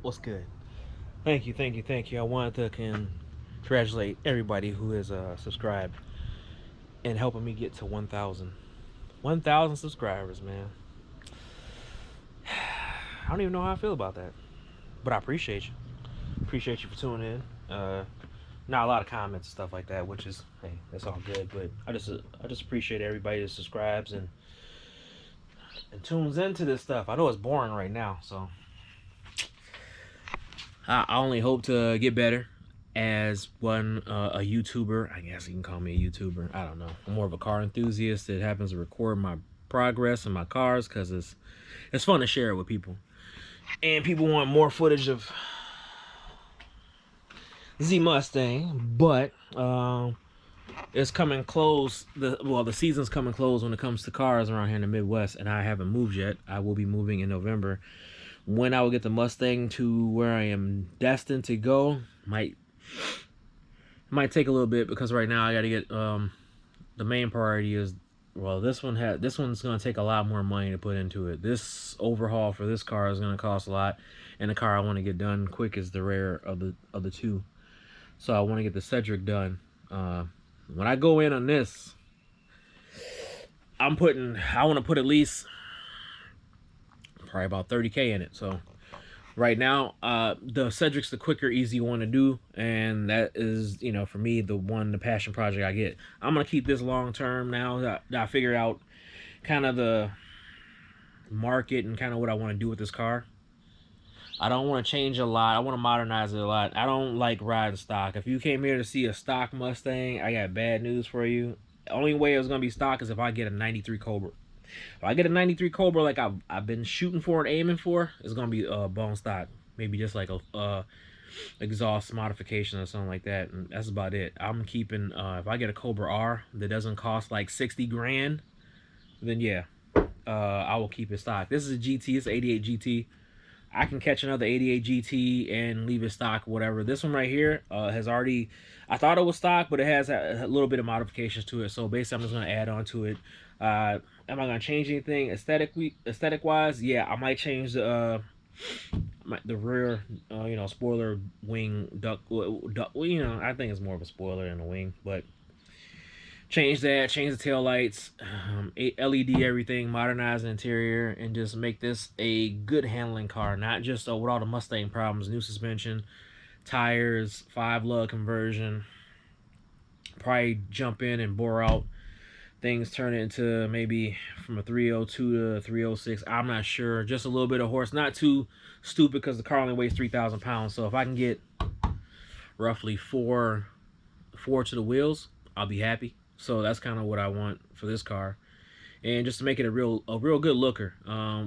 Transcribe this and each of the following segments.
What's good? Thank you, thank you, thank you. I wanted to congratulate everybody who has subscribed and helping me get to 1,000. 1,000 subscribers, man. I don't even know how I feel about that, but I appreciate you. Appreciate you for tuning in. Not a lot of comments and stuff like that, which is hey, that's all good. But I just appreciate everybody that subscribes and tunes into this stuff. I know it's boring right now, so I only hope to get better as a YouTuber. I guess you can call me a YouTuber. I don't know. I'm more of a car enthusiast that happens to record my progress in my cars because it's fun to share it with people. And people want more footage of Z Mustang, but it's coming close. The season's coming close when it comes to cars around here in the Midwest, and I haven't moved yet. I will be moving in November. When I will get the Mustang to where I am destined to go might take a little bit because right now I got to get the main priority is this one's going to take a lot more money to put into it. This overhaul for this car is going to cost a lot, and the car I want to get done quick is the rare of the two. So I want to get the Cedric done. When I go in on this, I want to put at least probably about 30K in it. So right now, the Cedric's the quicker, easy one to do, and that is, for me, the passion project I get. I'm gonna keep this long term now that I figure out kind of the market and kind of what I want to do with this car. I don't want to change a lot. I want to modernize it a lot. I don't like riding stock. If you came here to see a stock Mustang, I got bad news for you. The only way it's gonna be stock is if I get a '93 Cobra. If I get a '93 Cobra like I've been shooting for and aiming for, it's gonna be bone stock. Maybe just like a exhaust modification or something like that, and that's about it. I'm keeping if I get a Cobra R that doesn't cost like 60 grand, then yeah, I will keep it stock. This is a GT. It's an 88 GT. I can catch another 88 GT and leave it stock, whatever. This one right here has already, I thought it was stock, but it has a little bit of modifications to it. So basically, I'm just going to add on to it. Am I going to change anything aesthetic-wise? Yeah, I might change the rear, spoiler wing duct. I think it's more of a spoiler than a wing, but change that, change the tail lights, LED everything, modernize the interior, and just make this a good handling car. Not just with all the Mustang problems, new suspension, tires, 5 lug conversion. Probably jump in and bore out things, turn it into maybe from a 302 to 306. I'm not sure. Just a little bit of horse, not too stupid because the car only weighs 3,000 pounds. So if I can get roughly four to the wheels, I'll be happy. So that's kind of what I want for this car, and just to make it a real good looker.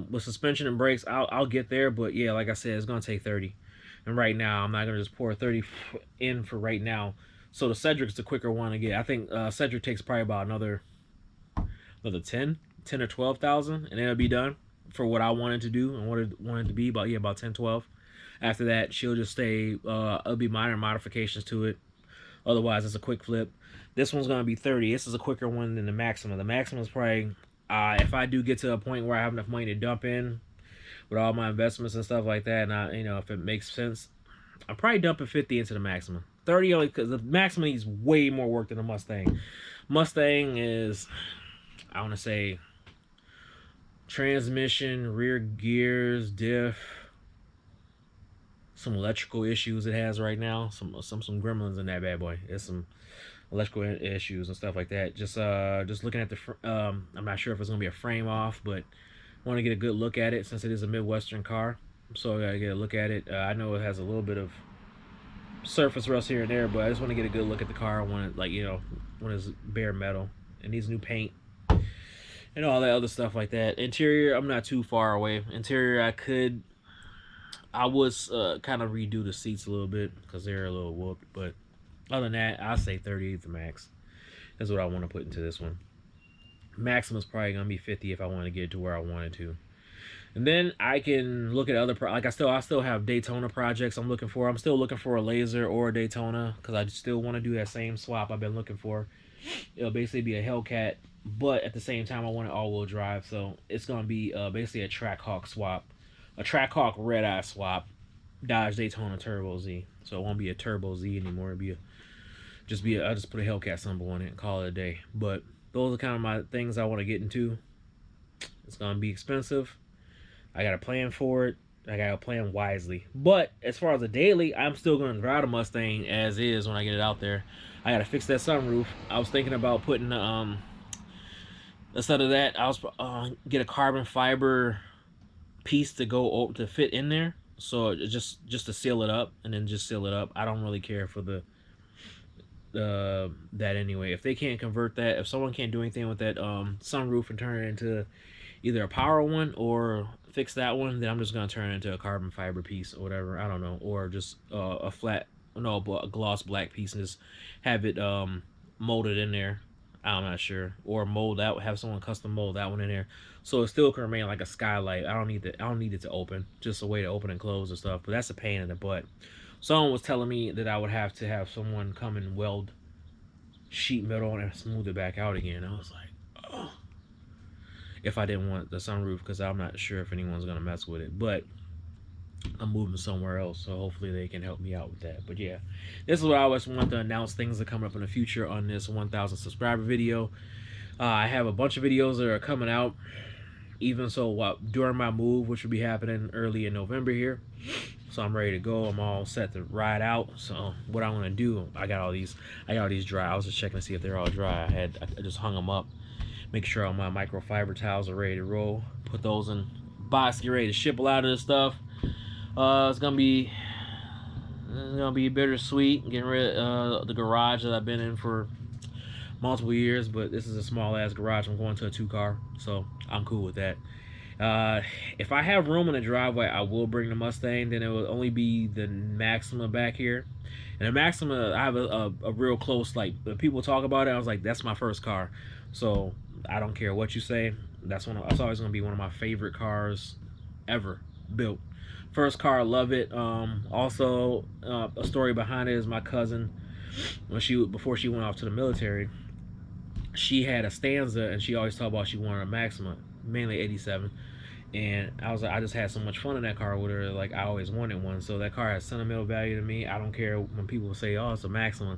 With suspension and brakes, I'll get there, but yeah, like I said, it's gonna take 30. And right now, I'm not gonna just pour 30 in for right now. So the Cedric's the quicker one to get. I think Cedric takes probably about another 10 or 12,000, and it'll be done for what I wanted to do and wanted to be. About 10, 12. After that, she'll just stay. It'll be minor modifications to it. Otherwise, it's a quick flip. This one's going to be 30. This is a quicker one than the Maxima. The Maxima is probably, if I do get to a point where I have enough money to dump in with all my investments and stuff like that, and if it makes sense, I'm probably dumping 50 into the Maxima. 30 only because the Maxima needs way more work than the Mustang. Mustang is, I want to say, transmission, rear gears, diff, some electrical issues it has right now. Some gremlins in that bad boy. There's some electrical issues and stuff like that. Just looking at the I'm not sure if it's gonna be a frame off, but want to get a good look at it since it is a Midwestern car. So I gotta get a look at it. I know it has a little bit of surface rust here and there, but I just want to get a good look at the car. I want it when it's bare metal. It needs new paint and all that other stuff like that. Interior, I'm not too far away. Interior, I was kind of redo the seats a little bit because they're a little whooped, but other than that, I'll say 30 the max. That's what I want to put into this one. Maximum's probably gonna be 50 if I want to get to where I wanted to. And then I can look at other I still have Daytona projects I'm looking for. I'm still looking for a Laser or a Daytona because I still want to do that same swap I've been looking for. It'll basically be a Hellcat, but at the same time I want an all-wheel drive, so it's gonna be basically a Trackhawk swap, a Trackhawk red-eye swap. Dodge Daytona Turbo Z. So it won't be a Turbo Z anymore. It'll be I'll just put a Hellcat symbol on it and call it a day. But those are kind of my things I want to get into. It's gonna be expensive. I got to plan for it. I got to plan wisely. But as far as the daily, I'm still gonna drive the Mustang as is when I get it out there. I got to fix that sunroof. I was thinking about putting instead of that, I was get a carbon fiber piece to go to fit in there. So just to seal it up and then just seal it up. I don't really care for the that anyway. If they can't convert that, if someone can't do anything with that sunroof and turn it into either a power one or fix that one, then I'm just gonna turn it into a carbon fiber piece or whatever. I don't know, or just a flat, no, a gloss black piece and just have it molded in there. I'm not sure, or mold out, have someone custom mold that one in there, so it still can remain like a skylight. I don't need it to open, just a way to open and close and stuff. But that's a pain in the butt. Someone was telling me that I would have to have someone come and weld sheet metal and smooth it back out again. I was like, oh, if I didn't want the sunroof, because I'm not sure if anyone's gonna mess with it. But I'm moving somewhere else, so hopefully they can help me out with that. But yeah, this is what I always want to announce. Things that come up in the future on this 1,000 subscriber video. I have a bunch of videos that are coming out, even so during my move, which will be happening early in November here. So I'm ready to go. I'm all set to ride out. So what I'm gonna do, I got all these dry. I was just checking to see if they're all dry. I just hung them up, make sure all my microfiber towels are ready to roll. Put those in box, get ready to ship a lot of this stuff. It's gonna be bittersweet getting rid of the garage that I've been in for multiple years, but this is a small ass garage. I'm going to a 2-car, so I'm cool with that. If I have room in the driveway, I will bring the Mustang. Then it will only be the Maxima back here. And the Maxima, I have a real close, like, people talk about it, I was like, that's my first car. So I don't care what you say. That's always gonna be one of my favorite cars ever built. First car, love it. Also, a story behind it is my cousin, before she went off to the military, she had a Stanza, and she always talked about she wanted a Maxima, mainly 87. And I was like, I just had so much fun in that car with her, like I always wanted one. So that car has sentimental value to me. I don't care when people say, oh, it's a Maxima.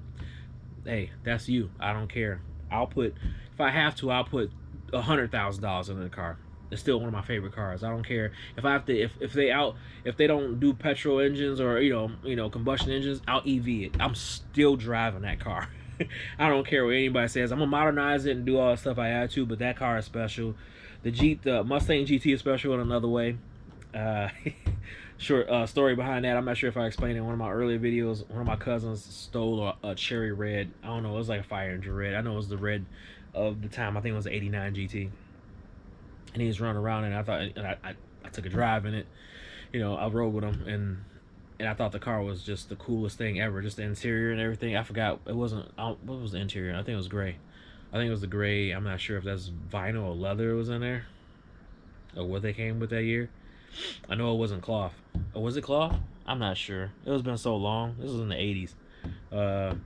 Hey, that's you. I don't care. If I have to, I'll put $100,000 in the car. It's still one of my favorite cars. I don't care if I have to. If they don't do petrol engines or combustion engines, I'll EV it. I'm still driving that car. I don't care what anybody says. I'm gonna modernize it and do all the stuff I had to. But that car is special. The Mustang GT is special in another way. Short story behind that. I'm not sure if I explained it in one of my earlier videos. One of my cousins stole a cherry red. I don't know. It was like a fire engine red. I know it was the red of the time. I think it was the '89 GT. And he was running around, and I took a drive in it. I rode with him, and I thought the car was just the coolest thing ever. Just the interior and everything. I forgot it wasn't. What was the interior? I think it was gray. I think it was the gray. I'm not sure if that's vinyl or leather was in there, or what they came with that year. I know it wasn't cloth. Or was it cloth? I'm not sure. It was been so long. This was in the '80s.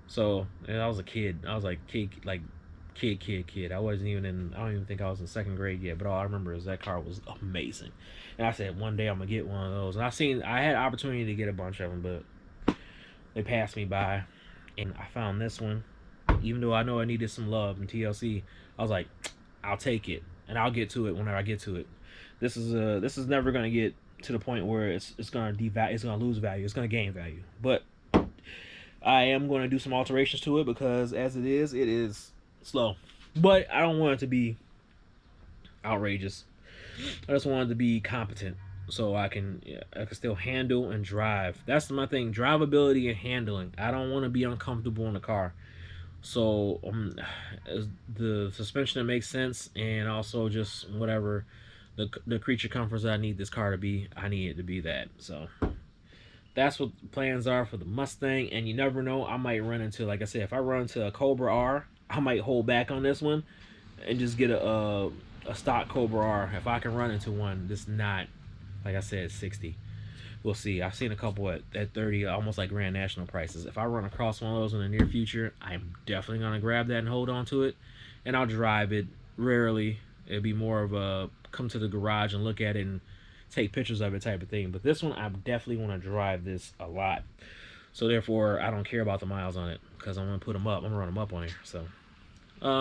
So and I was a kid. I was like kid. I wasn't even I don't even think I was in 2nd grade yet, but all I remember is that car was amazing. And I said, one day I'm gonna get one of those. And I had opportunity to get a bunch of them, but they passed me by. And I found this one, even though I know I needed some love and TLC. I was like, I'll take it, and I'll get to it whenever I get to it. This is never gonna get to the point where it's gonna it's gonna lose value. It's gonna gain value, but I am gonna do some alterations to it because as it is slow. But I don't want it to be outrageous. I just want it to be competent, so I can still handle and drive. That's my thing: drivability and handling. I don't want to be uncomfortable in the car. So the suspension that makes sense, and also just whatever the creature comforts that I need this car to be, I need it to be that. So that's what the plans are for the Mustang. And you never know, I might run into, like I said, if I run into a Cobra R, I might hold back on this one and just get a stock Cobra R. If I can run into one that's not, like I said, 60. We'll see. I've seen a couple at 30, almost like Grand National prices. If I run across one of those in the near future, I'm definitely going to grab that and hold on to it. And I'll drive it rarely. It'd be more of a come to the garage and look at it and take pictures of it type of thing. But this one, I definitely want to drive this a lot. So therefore, I don't care about the miles on it because I'm gonna put them up. I'm gonna run them up on here. So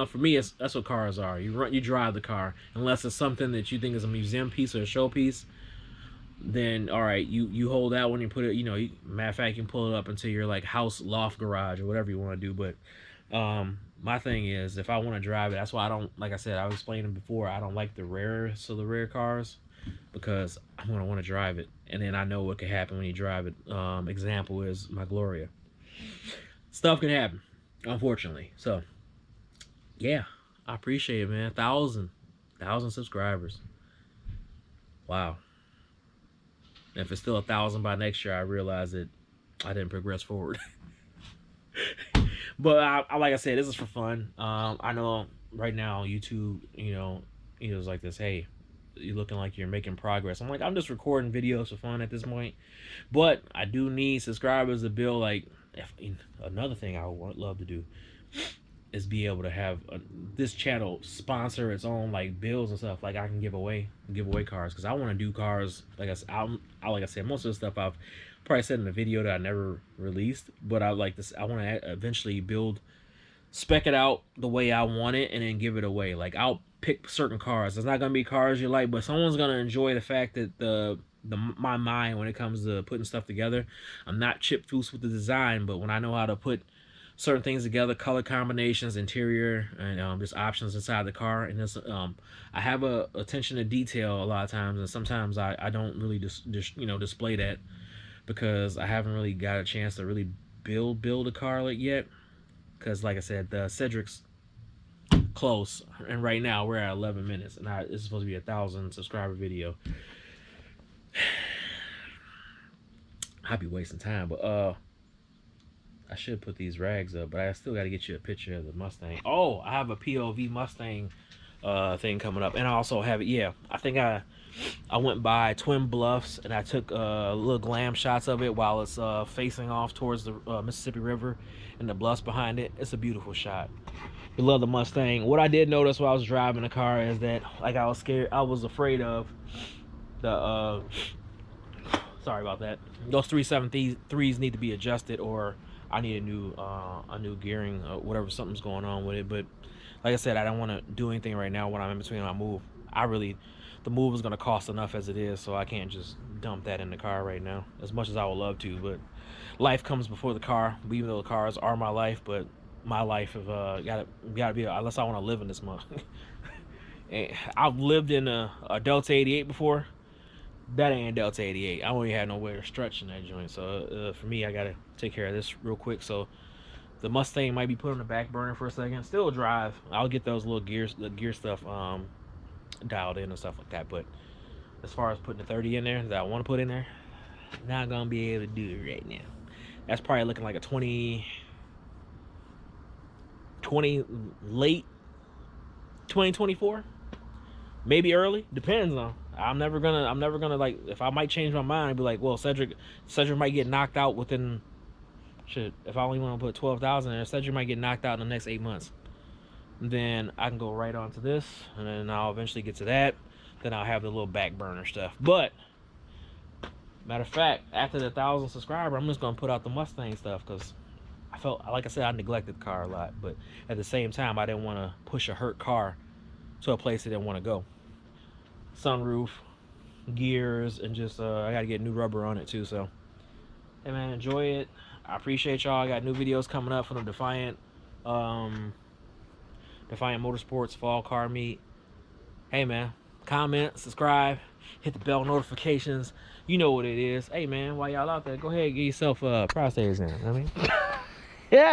for me, that's what cars are. You drive the car unless it's something that you think is a museum piece or a show piece. Then all right, you hold that one, you put it. Matter of fact, you can pull it up into your like house loft garage or whatever you want to do. But my thing is, if I want to drive it, that's why I don't. Like I said, I was explaining before. I don't like the rarest of the rare cars because I'm gonna want to drive it, and then I know what could happen when you drive it. Example is my Gloria. Stuff can happen, unfortunately. So yeah, I appreciate it, man. 1,000 subscribers. Wow. And if it's still 1,000 by next year, I realize that I didn't progress forward. But like I said, this is for fun. I know right now YouTube, it's like this. Hey, you're looking like you're making progress. I'm like, I'm just recording videos for fun at this point. But I do need subscribers to build. Like, another thing I would love to do is be able to have this channel sponsor its own like bills and stuff. Like I can give away cars because I want to do cars. Like I said, most of the stuff I've probably said in the video that I never released. But I like this. I want to eventually spec it out the way I want it, and then give it away. Like I'll pick certain cars. It's not gonna be cars you like, but someone's gonna enjoy the fact that my mind when it comes to putting stuff together. I'm not chip foose with the design, but when I know how to put certain things together, color combinations, interior, and just options inside the car, and this I have a attention to detail a lot of times, and sometimes I don't really display that because I haven't really got a chance to really build a car like yet. Because like I said, the Cedric's close, and right now we're at 11 minutes, and it's supposed to be 1,000 subscriber video. I'd be wasting time, but I should put these rags up, but I still got to get you a picture of the Mustang. Oh, I have a POV Mustang thing coming up, and I also have it. Yeah, I think I went by Twin Bluffs and I took little glam shots of it while it's facing off towards the Mississippi River and the bluffs behind it. It's a beautiful shot. We love the Mustang. What I did notice while I was driving the car is that like I was afraid of the sorry about that. Those 373s need to be adjusted, or I need a new gearing or whatever, something's going on with it. But like I said, I don't want to do anything right now when I'm in between my move. The move is going to cost enough as it is, so I can't just dump that in the car right now, as much as I would love to. But life comes before the car, even though the cars are my life. But my life have gotta be, unless I want to live in this month. I've lived in a Delta 88 before. That ain't Delta 88. I don't even have nowhere to stretch in that joint. So for me, I gotta take care of this real quick. So the Mustang might be put on the back burner for a second. Still drive. I'll get those little the gear stuff dialed in and stuff like that. But as far as putting the 30 in there that I want to put in there, not gonna be able to do it right now. That's probably looking like a 20 late 2024, maybe early. Depends on. I'm never gonna like, if I might change my mind and be like, well, Cedric might get knocked out within, shit, if I only want to put 12,000 there, Cedric might get knocked out in the next 8 months. And then I can go right on to this, and then I'll eventually get to that. Then I'll have the little back burner stuff. But matter of fact, after the 1,000 subscriber, I'm just gonna put out the Mustang stuff because I felt, like I said, I neglected the car a lot. But at the same time, I didn't want to push a hurt car to a place I didn't want to go. Sunroof, gears, and just I gotta get new rubber on it too. So hey man, enjoy it. I appreciate y'all. I got new videos coming up from the Defiant Motorsports Fall Car Meet. Hey man, comment, subscribe, hit the bell notifications. You know what it is. Hey man, while y'all out there, go ahead and get yourself prostate exam. I mean, yeah.